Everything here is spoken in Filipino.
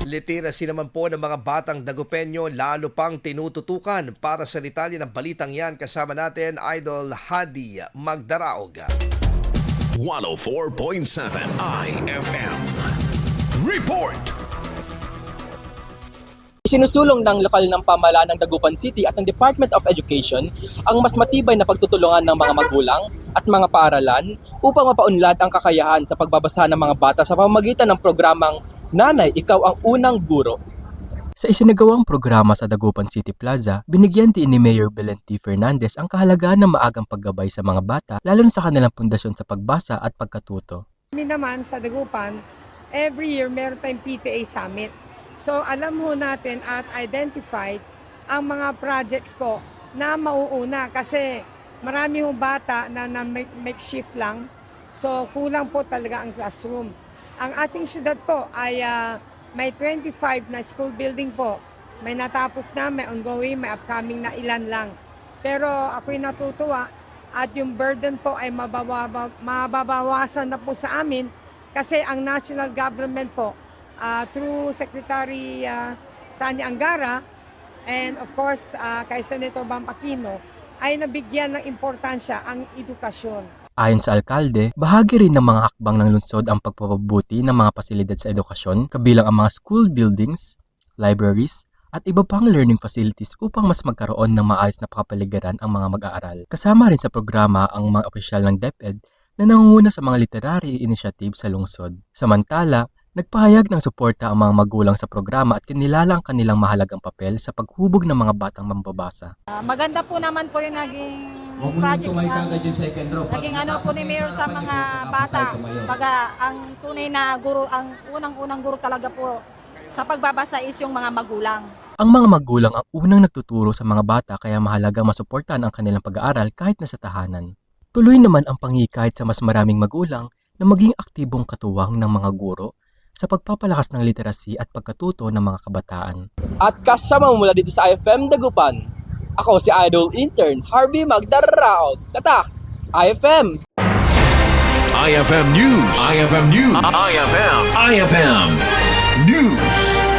Literacy naman po ng mga batang Dagupenyo lalo pang tinututukan. Para sa detalye ng balitang yan, kasama natin Idol Hadi Magdaraog. 104.7 IFM Report. Isinusulong ng lokal ng pamahalaan ng Dagupan City at ng Department of Education ang mas matibay na pagtutulungan ng mga magulang at mga paaralan upang mapaunlad ang kakayahan sa pagbabasa ng mga bata sa pamamagitan ng programang Nanay, Ikaw ang Unang Guro. Sa isinagawang programa sa Dagupan City Plaza, binigyan din ni Mayor Belen T. Fernandez ang kahalagahan ng maagang paggabay sa mga bata lalo na sa kanilang pundasyon sa pagbasa at pagkatuto. Kami naman sa Dagupan, every year meron tayong PTA Summit. So alam ho natin at identified ang mga projects po na mauuna kasi marami ho bata na makeshift lang. So kulang po talaga ang classroom. Ang ating syudad po ay may 25 na school building po. May natapos na, may ongoing, may upcoming na ilan lang. Pero ako'y natutuwa at yung burden po ay mababawasan na po sa amin kasi ang national government po through Secretary Sani Angara and of course kay Senator Bam Aquino ay nabigyan ng importansya ang edukasyon. Ayon sa alkalde, bahagi rin ng mga hakbang ng lungsod ang pagpapabuti ng mga pasilidad sa edukasyon, kabilang ang mga school buildings, libraries, at iba pang learning facilities upang mas magkaroon ng maayos na kapaligiran ang mga mag-aaral. Kasama rin sa programa ang mga opisyal ng DepEd na nangunguna sa mga literary initiative sa lungsod. Samantala, nagpahayag ng suporta ang mga magulang sa programa at kinilala ang kanilang mahalagang papel sa paghubog ng mga batang mambabasa. Maganda po naman po yung naging project naging ano po ni Mayor sa mga bata. Baga, ang tunay na guro, ang unang-unang guro talaga po sa pagbabasa is yung mga magulang. Ang mga magulang ang unang nagtuturo sa mga bata kaya mahalaga masuportahan ang kanilang pag-aaral kahit nasa tahanan. Tuloy naman ang panghikayat sa mas maraming magulang na maging aktibong katuwang ng mga guro sa pagpapalakas ng literacy at pagkatuto ng mga kabataan. At kasama mula dito sa IFM Dagupan, ako si Idol Intern Harvey Magdaraog. Tatak! IFM! IFM News. IFM News. IFM News.